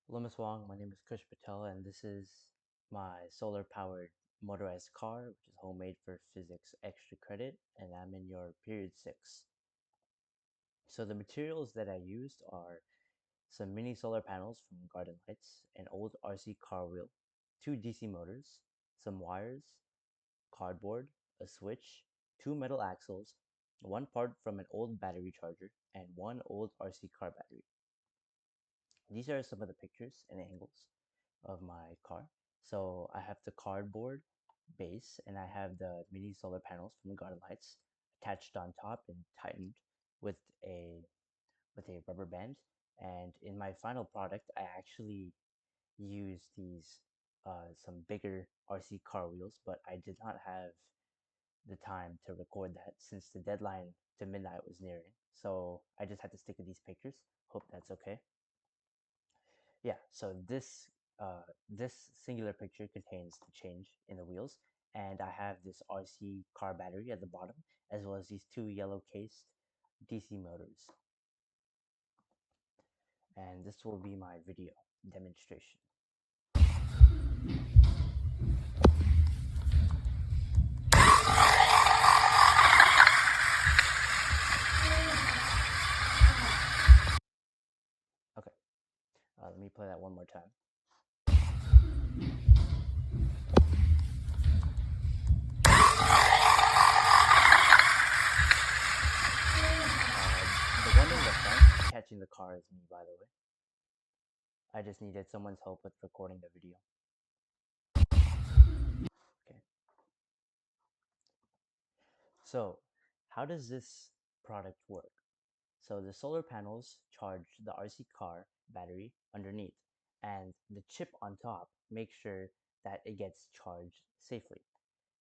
Hello, Ms. Wong. My name is Kush Patel, and this is my solar powered motorized car, which is homemade for physics extra credit, and I'm in your period 6. So, the materials that I used are some mini solar panels from Garden Lights, an old RC car wheel, two DC motors, some wires, cardboard, a switch, two metal axles, one part from an old battery charger, and one old RC car battery. These are some of the pictures and angles of my car. So I have the cardboard base and I have the mini solar panels from the garden lights attached on top and tightened with a rubber band. And in my final product, I actually used these some bigger RC car wheels, but I did not have the time to record that since the deadline to midnight was nearing. So I just had to stick with these pictures. Hope that's okay. Yeah, so this singular picture contains the change in the wheels, and I have this RC car battery at the bottom, as well as these two yellow cased DC motors. And this will be my video demonstration. Okay, let me play that one more time. The one in the front catching the car is me, by the way. I just needed someone's help with recording the video. Okay. So, how does this product work? So the solar panels charge the RC car battery underneath, and the chip on top makes sure that it gets charged safely.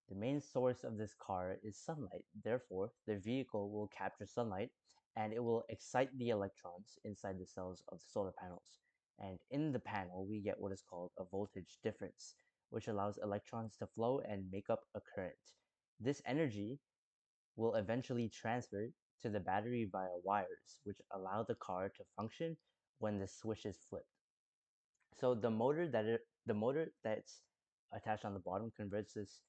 The main source of this car is sunlight. Therefore, the vehicle will capture sunlight and it will excite the electrons inside the cells of the solar panels. And in the panel, we get what is called a voltage difference, which allows electrons to flow and make up a current. This energy will eventually transfer to the battery via wires, which allow the car to function when the switch is flipped. So the motor that's attached on the bottom converts this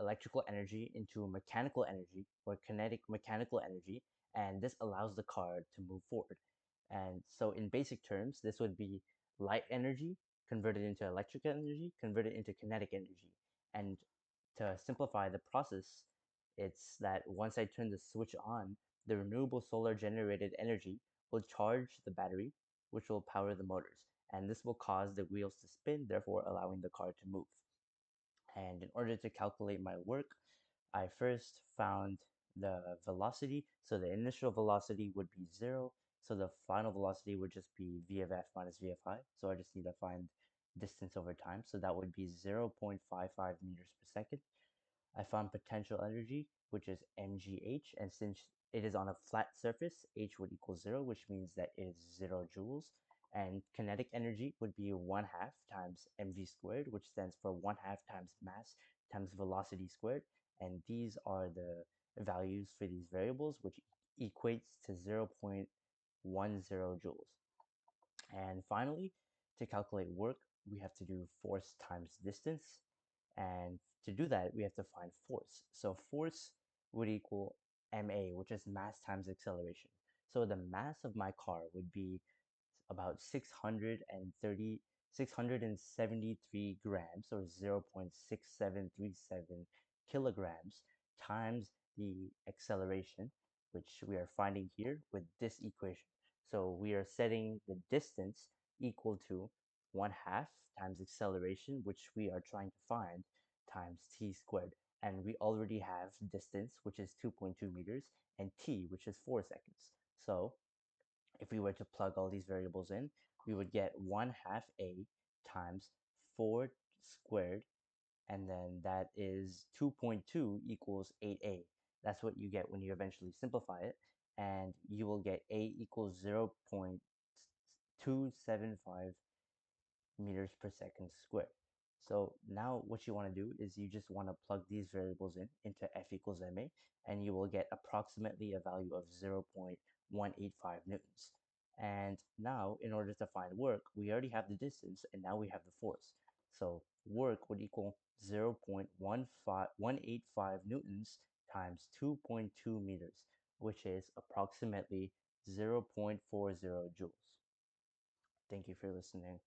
electrical energy into mechanical energy or kinetic mechanical energy, and this allows the car to move forward. And so, in basic terms, this would be light energy converted into electrical energy, converted into kinetic energy. And to simplify the process, it's that once I turn the switch on, the renewable solar generated energy will charge the battery, which will power the motors. And this will cause the wheels to spin, therefore allowing the car to move. And in order to calculate my work, I first found the velocity. So the initial velocity would be 0. So the final velocity would just be v of f minus v of I. So I just need to find distance over time. So that would be 0.55 meters per second. I found potential energy, which is mgh, and since it is on a flat surface, h would equal 0, which means that it is 0 joules. And kinetic energy would be 1 half times mv squared, which stands for 1 half times mass times velocity squared. And these are the values for these variables, which equates to 0.10 joules. And finally, to calculate work, we have to do force times distance. And to do that, we have to find force. So force would equal ma, which is mass times acceleration. So the mass of my car would be about 673 grams, or 0.6737 kilograms, times the acceleration, which we are finding here with this equation. So we are setting the distance equal to 1 half times acceleration, which we are trying to find, times t squared. And we already have distance, which is 2.2 meters, and t, which is 4 seconds. So if we were to plug all these variables in, we would get 1 half a times 4 squared, and then that is 2.2 equals 8a. That's what you get when you eventually simplify it, and you will get a equals 0.275 meters per second squared. So now what you want to do is you just want to plug these variables in into F equals ma, and you will get approximately a value of 0.185 newtons. And now, in order to find work, we already have the distance and now we have the force. So work would equal 0.185 newtons times 2.2 meters, which is approximately 0.40 joules. Thank you for listening.